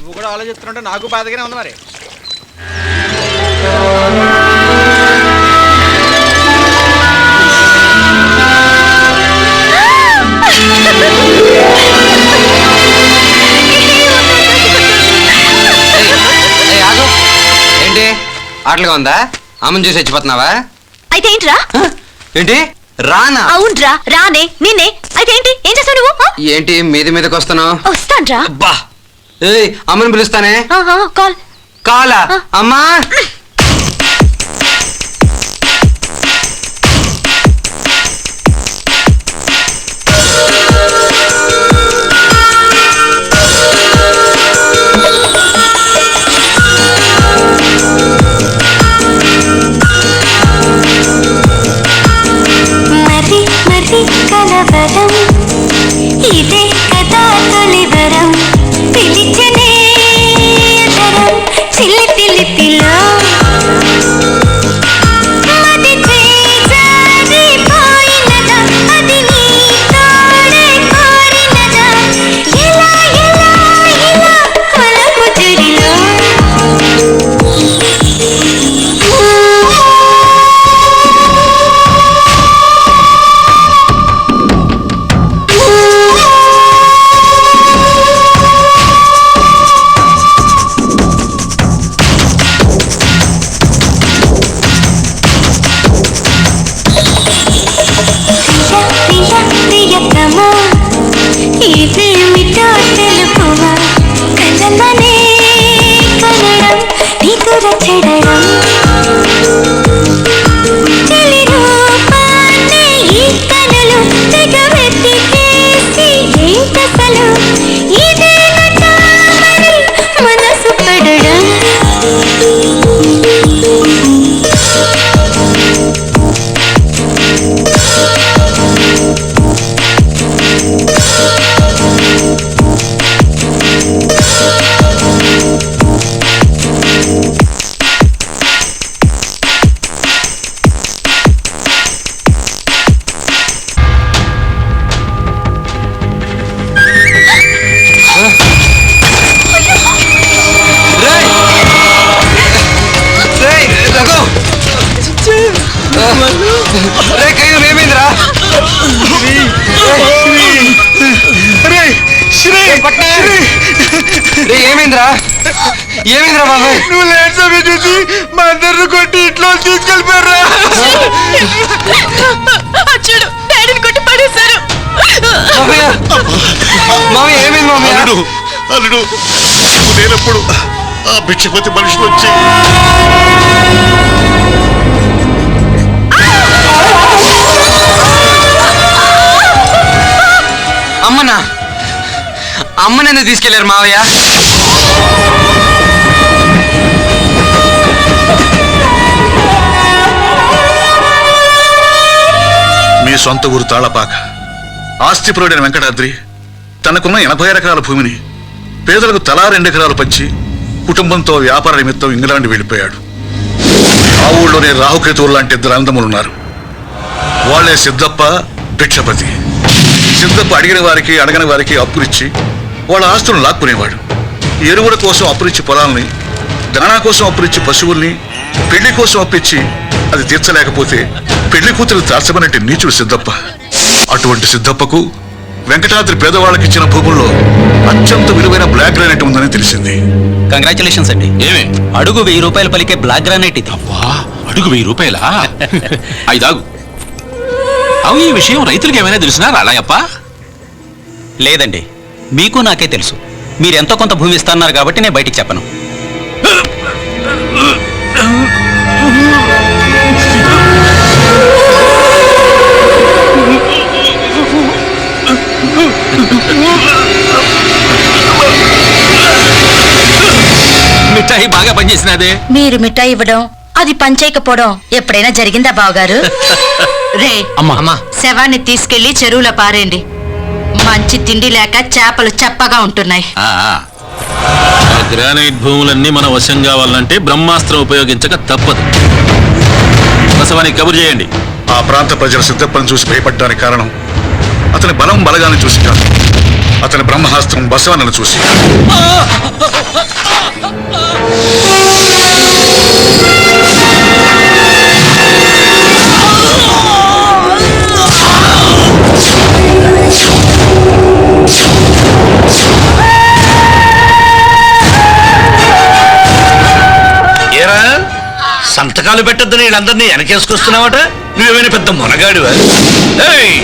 నువ్వు కూడా ఆలోచిస్తుంటే నాకు బాధగానే ఉంది మరి. ఏంటి ఆటలుగా ఉందా? అమ్మని చూసి వచ్చిపోతున్నావా? అయితే ఏంట్రా? ఏంటి రానా? అవునరా రానే నిన్నే. అయితే ఏంటి? ఏం చేస్తావు నువ్వు? ఏంటి మీదకి వస్తున్నావు? వస్తాన్రా. అబ్బా ఏయ్ అమ్మని పిలుస్తానే. కాల్ కాలా? అమ్మా కలవరం ఇదే కదా తొలివరం పిలిచనే అదరం చిల్లి పిలిపిలో మది చేజారిపోయినదా అది నీ తోడే కోరినదా ఇలా ఇలా ఇలా కొలకు జడిలో ఇదేమిటో తెలుపువా కలమనే కనడం నిదుర చెడడం తెలి రూపాన్ని ఈ కనులు తెగ వెతికేసి ఏంటసలు ఇదేనట మరి మనసు పడడం ఏమైందిరా? ఏమైందిరా బాబాయ్? నువ్వు లేట్ సమయం చూసి మా అందరిని కొట్టి ఇంట్లో తీసుకెళ్ళిపోయారా? చూడు డాడీని కొట్టి పడేశారు. మామయ్య ఏమైంది మామయ్య? అల్లుడు నేనప్పుడు ఆ భిక్షపతి మనుషులు వచ్చి అమ్మని ఎందుకు తీసుకెళ్లారు మావయ్య? మీ సొంత ఊరు తాళపాక ఆస్తిపరుడైన వెంకటాద్రి తనకున్న 80 ఎకరాల భూమిని పేదలకు తలా 2 ఎకరాలు పంచి కుటుంబంతో వ్యాపార నిమిత్తం ఇంగ్లాండ్ వెళ్ళిపోయాడు. ఆ ఊళ్ళోనే రాహుకేతువులు లాంటి 2 అందములున్నారు. వాళ్లే సిద్ధప్ప, భిక్షపతి. సిద్ధప్ప అడిగిన వారికి అడగని వారికి అప్పులిచ్చి వాళ్ళ ఆస్తులను లాక్కునేవాడు. ఎరువుల కోసం అప్పులిచ్చి పొలాల్ని, దాణా కోసం అప్పులిచ్చి పశువుల్ని, పెళ్లి కోసం అప్పిచ్చి అది తీర్చలేకపోతే పెళ్లి కూతురు దాచమన్నట్టు నీచుడు సిద్ధప్ప. అటువంటి సిద్ధప్పకు వెంకటాద్రి పేదవాళ్ళకి ఇచ్చిన భూముల్లో అత్యంత విలువైన బ్లాక్ గ్రానైట్ ఉందని తెలిసింది. కంగ్రాచులేషన్స్ అండి. ఏమే అడుగు 1000 రూపాయలు పలికే బ్లాక్ గ్రానైట్ ఇది. అడుగు 1000 రూపాయలా? ఐదాగు. అవు ఈ విషయం రైతులకు ఏమైనా తెలిసినా రాలయ్యప్ప? లేదండి, మీకు నాకే తెలుసు. మీరెంతో కొంత భూమి ఇస్తున్నారు కాబట్టి నేను బయటికి చెప్పను. మిఠాయి బాగా పనిచేసినదే. మీరు మిఠాయి ఇవ్వడం అది పంచేయకపోవడం ఎప్పుడైనా జరిగిందా బావగారు? రే అమ్మా శవాన్ని తీసుకెళ్లి చెరువులో పారేయండి. మంచి తిండి లేక చేపలు చెప్పగా ఉంటున్నాయి. గ్రానైట్ భూములన్నీ మన వశం కావాలంటే బ్రహ్మాస్త్రం ఉపయోగించక తప్పదు. బసవానికి కబురు చేయండి. ఆ ప్రాంత ప్రజల సిద్ధప్పని చూసి భయపడ్డానికి కారణం అతని బలం బలగాన్ని చూసి కాదు, అతని బ్రహ్మాస్త్రం బసవన్నను చూసి. సంతకాలు పెట్టద్దని వీళ్ళందరినీ వెనకేసుకొస్తున్నావట? నువ్వేమైనా పెద్ద మొనగాడివా? ఏయ్!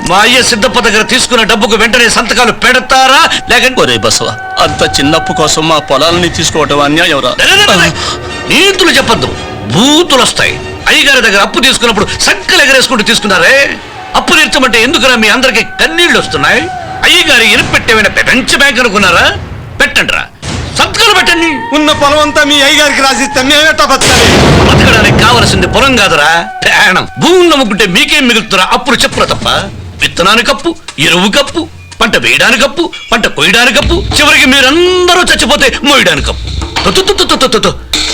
మా అయ్య సిద్ధప్ప దగ్గర తీసుకున్న డబ్బుకు వెంటనే సంతకాలు పెడతారా లేకంటే ఒరే బసవ, అంత చిన్నప్పు కోసం మా పొలాలని తీసుకోవటం అన్యాయం రా. నీతులు చెప్పద్దు, బూతులు వస్తాయి. అయ్యగారి దగ్గర అప్పు తీసుకున్నప్పుడు సంకలు ఎగరేసుకుంటూ తీసుకున్నారే. అప్పు తీర్చమంటే ఎందుకురా మీ అందరికి కన్నీళ్లు వస్తున్నాయి? అయ్యగారి ఇరుపెట్టేమైనా పెంచ బ్యాంక్ అనుకున్నారా? పెట్టండి రా, సంతకాలు పెట్టండి. ఉన్న పొలం అంతా మీ అయ్యగారికి రాసిస్తే మేమేటా బతకాలి? బతకడానికి కావలసింది పొలం కాదురా, ప్రాణం. భూములు నమ్ముకుంటే మీకేం మిగులుతురా? అప్పుడు చెప్పురా తప్ప. విత్తనానికి అప్పు, ఎరువు కప్పు, పంట వేయడానికి అప్పు, పంట కొయ్యడానికి అప్పు, చివరికి మీరందరూ చచ్చిపోతే మోయడానికి అప్పు.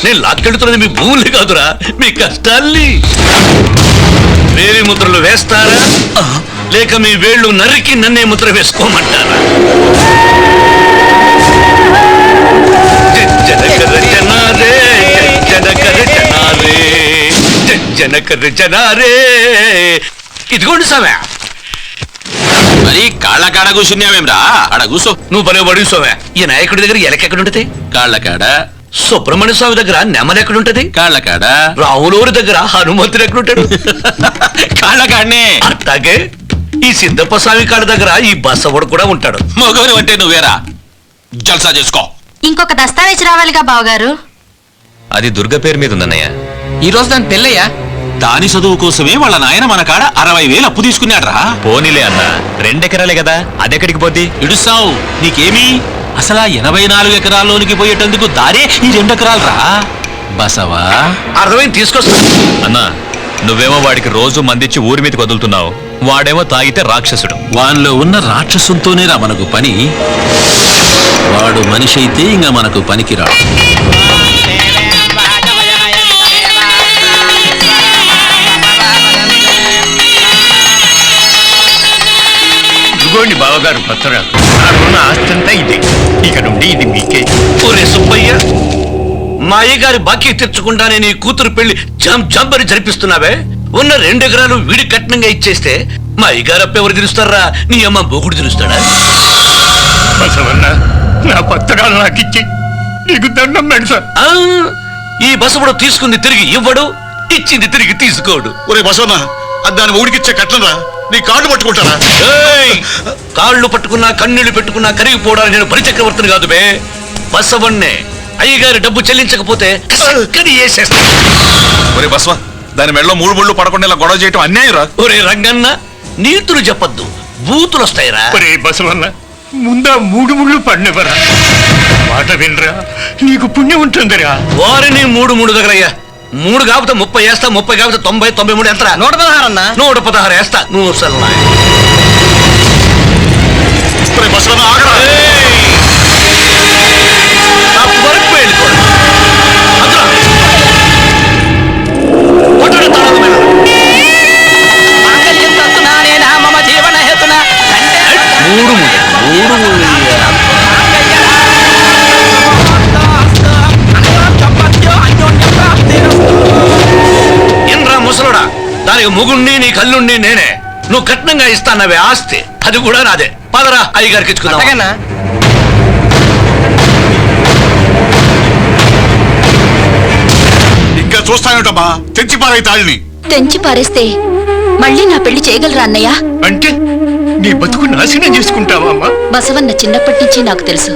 నేను లాక్కెళ్తున్నది మీ భూములే కాదురా, మీ కష్టాల్ని. వేరే ముద్రలు వేస్తారా లేక మీ వేళ్ళు నరికి నన్నే ముద్ర వేసుకోమంటారా? ఇదిగోండి సోమ్యా. మరి కాళ్ళ కాడ కూర్చున్నావేమ్రా? ఆడ కూర్చో. నువ్వు పని పడి సోమ్యా. ఈ నాయకుడి దగ్గర ఎలకెక్కడుంటది? కాళ్ళ కాడ. సుబ్రహ్మణ్య స్వామి దగ్గర నెమలి ఎక్కడుంటది? కాళ్ళ కాడ. రావులూరి దగ్గర హనుమంతుడు ఎక్కడుంటాడు? కాళ్ళ కాడనే. అట్లాగే ఈ సిద్ధప్ప స్వామి కాడ దగ్గర ఈ బసవుడు కూడా ఉంటాడు. మగవని అంటే నువ్వేరా? జల్సా చేసుకో. ఇంకొక దస్తావేజ్ రావాలిగా బావగారు. అది దుర్గ పేరు మీద ఉందన్నయ్య. ఈ రోజు దాని పెళ్ళయ్యా. దాని చదువు కోసమే వాళ్ళ నాయన మన కాడ 60,000 అప్పు తీసుకున్నాడ్రా. పోనీలే అన్న, 2 ఎకరాలే కదా, అదెక్కడికి పోద్ది? ఇడుస్తావు నీకేమి? అసలు 84 ఎకరాల్లోనికి పోయేటందుకు దారే ఈ 2 ఎకరాలు రా. బసవా అర్థమైంది, తీసుకొస్తా. అన్న, నువ్వేమో వాడికి రోజు మందిచ్చి ఊరి మీదకి వదులుతున్నావు, వాడేమో తాగితే రాక్షసుడు. వానిలో ఉన్న రాక్షసుంతోనేరా మనకు పని. వాడు మనిషి అయితే ఇంకా మనకు పనికి రా. ఇదిగోండి బావగారు పత్రాలు. నాకున్న ఆస్తంతా ఇదే, ఇక నుండి ఇది మీకే. ఒరే సుబ్బయ్య, మా అయ్యగారి బాకీ తెచ్చుకుంటానే నీ కూతురు పెళ్లి జంపని జరిపిస్తున్నావే. ఉన్న 2 ఎకరాలు వీడి కట్నంగా ఇచ్చేస్తే మా అయ్యగారు అప్ప ఎవరు తెలుస్తారా? నీ అమ్మ బోకుడు తెలుస్తాడా? బసవన్న, నా పత్రాలు నాకు ఇచ్చి నీకు దండం పెడతాను. ఈ బసవుడు తీసుకుంది తిరిగి ఇవ్వడు, ఇచ్చింది తిరిగి తీసుకోడు. ఒరే బసవన్న, అది దాని ఊడికిచ్చే కట్లరా, నీ కాళ్ళు పట్టుకుంటారా? ఏయ్! కాళ్ళు పట్టుకున్నా కన్నీళ్లు పెట్టుకున్నా కరిగిపోవడానికి నేను పరిచక్రవర్తిని కాదు బే. బసవన్నే. అయ్యగారి డబ్బు చెల్లించకపోతే కసక్కని వేసేస్తా. ఒరే బసవ, దాని మెడలో 3 ముళ్ళు పడకుండా ఇలా గొడవ చేయటం అన్యాయం రా. ఒరే రంగన్న, నీతులు చెప్పద్దు, బూతులు వస్తాయిరా. ఒరే బసవన్న, ముందా 3 ముళ్ళు పడినవరా, మాట వినరా, నీకు పుణ్యం ఉంటుందిరా. వారిని 3 దగ్గరయ్యా. 3 కాకపోతే 30 వేస్తా, 30 కాకపోతే 90, 93 ఎంత? 116 అన్నా. 116 వేస్తా. నువ్వు సల్లా. ఒరే బసవన్న, ఆగరా. వరకు వెళ్ళిపోరా. అందులో కొట్టడం తాళాలు మీద. 3 ఎన్రా ముసలోడా, దానికి ముగుణ్ణి నీ కల్లుణ్ణి నేనే. నువ్వు కట్నంగా ఇస్తానవే ఆస్తి, అది కూడా నాదే. పదరా అయ్యగారికి ఇచ్చుకుందా. ఇంకా చూస్తానేటమ్మా, తెచ్చి పారాయి తాళ్ళని. తెంచి పారేస్తే మళ్ళీ నా పెళ్లి చేయగలరా అన్నయ్య? అంటే నీ బతుకు నాశనం చేసుకుంటావా అమ్మా? బసవన్న చిన్నప్పటి నుంచి నాకు తెలుసు,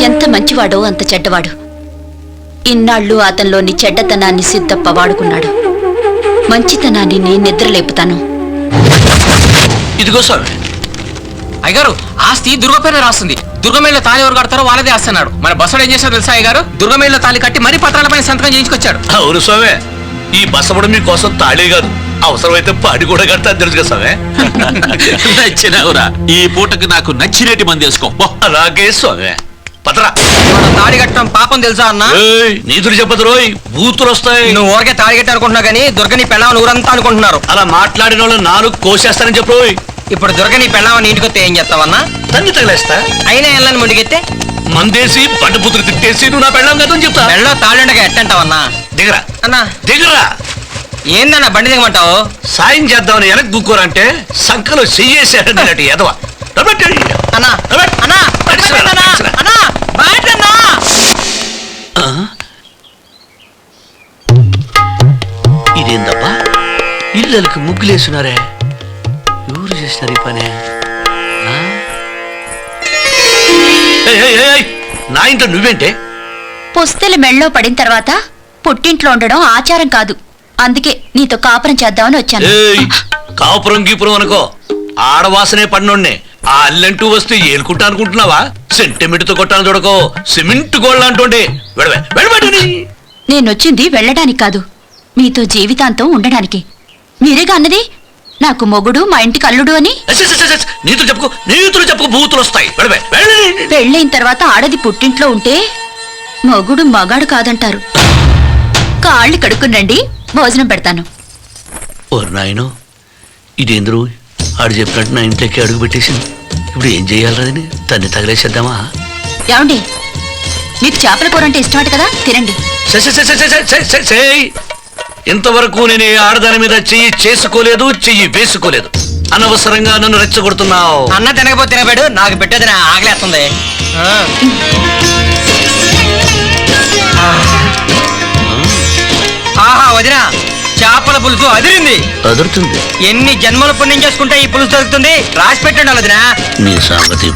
ఎంత మంచివాడో అంత చెడ్డవాడు. ఇన్నాళ్ళు అతనిలోని చెడ్డతనాన్ని సిద్ధప్ప వాడుకున్నాడు. మంచితనాన్ని నేను నిద్రలేపుతాను. ఇదిగో స్వామి. అయ్యగారు, ఆస్తి దుర్గపేట రాస్తుంది. దుర్గమేళ్ళ తాళి ఎవరు కడతారో వాళ్ళదే ఆస్తున్నాడు. మన బసడు ఏం చేశాడు తెలుసా అయ్యగారు? దుర్గమేళ్ళ తాళి కట్టి మరీ పత్రాలపైన సంతకం చేయించుకొచ్చాడు. అవును స్వామి, ఈ బసవడు మీకోసం తాళే కాదు, అవసరమైతే పాడి కూడా కడతా తెలుసు కదా స్వామి. నచ్చినవురా. ఈ పూటకు నాకు నచ్చినట్టు మంది వేసుకో. అలాగే స్వామి. పదరా. తాడి కట్టడం పాపం తెలుసా అన్న? నీతులు చెప్పదు రోయ్, బూతులు వస్తాయి. నువ్వు ఊరికే తాడి కట్టి అనుకుంటున్నావు కానీ దుర్గని పెళ్ళామని ఊరంతా అనుకుంటున్నారు. అలా మాట్లాడిన వాళ్ళు 4 కోసేస్తానని చెప్పు. ఇప్పుడు దుర్గని పెళ్ళామని ఇంటికి వస్తే ఏం చేస్తావన్నా? తన్ని తగిలేస్తా. అయినా ఎల్లని ముందుకెత్తే మందేసి బండపుతులు తిట్టేసి నువ్వు నా పెళ్ళాం కదా అని చెప్తా. మెళ్ళలో తాళ్ళుండగా ఎట్టంటావన్నా? దిగరా అన్నా. దిగరా. ఏందన్నా బండి దిగమంటావు? సాయం చేద్దామని వెనక్కి గుక్కోరంటే సంఖలో చెయ్యేసాడన్నట్టు ఎదవ. అన్నా అన్నా అన్నా పిల్లలకి ముగ్గులేస్తున్నారే, ఎవరు చేసినారు ఈ పని? ఆ? ఏయ్, ఏయ్, ఏయ్, నా ఇంట్లో నువ్వేంటే? పుస్తెలు మెళ్ళో పడిన తర్వాత పుట్టింట్లో ఉండడం ఆచారం కాదు. అందుకే నీతో కాపురం చేద్దామని వచ్చాను. ఏయ్, కాపురం గీపురం అనుకో, ఆడవాసనే పడినోడ్నే. ఆ అల్లంటూ వస్తే ఏలుకుంటా అనుకుంటున్నావా? సెంటిమీటర్తో కొట్టాను చూడకో, సిమెంట్ గోళ్ళ అంటుండే. వెళ్ళబెట్టని. నేనొచ్చింది వెళ్ళడానికి కాదు, మీతో జీవితాంతం ఉండడానికి. మీరేగా అన్నది నాకు మొగుడు మా ఇంటికి అల్లుడు అని. నీతులు చెప్పుకో బూతులు వస్తాయి. పెళ్ళైన తర్వాత ఆడది పుట్టింట్లో ఉంటే మొగుడు మగాడు కాదంటారు. కాళ్ళు కడుక్కునండి, భోజనం పెడతాను. ఓరు నాయనో, ఇదేంద్రు ఆడు చెప్పినట్టు నా ఇంట్లోకి అడుగు పెట్టేసింది. ఇప్పుడు ఏం చెయ్యాలని తన్ని తగిలేసేద్దామా? ఏమండి, మీకు చేపల కూర అంటే ఇష్టమట కదా, తినండి. ఇంతవరకు నేను ఏ ఆడదాని మీద చెయ్యి చేసుకోలేదు, చెయ్యి వేసుకోలేదు. అనవసరంగా నన్ను రెచ్చగొడుతున్నావు. అన్న తినకపోతే తినబెడు, నాకు పెట్టేది నా ఆకలేస్తుంది. ఆహా వదినా, చేపల పులుసు అదిరింది. అదురుతుంది. ఎన్ని జన్మల పుణ్యం చేసుకుంటే ఈ పులుసు దొరుకుతుంది? రాసి పెట్టండి వదినా. నీ సంగతి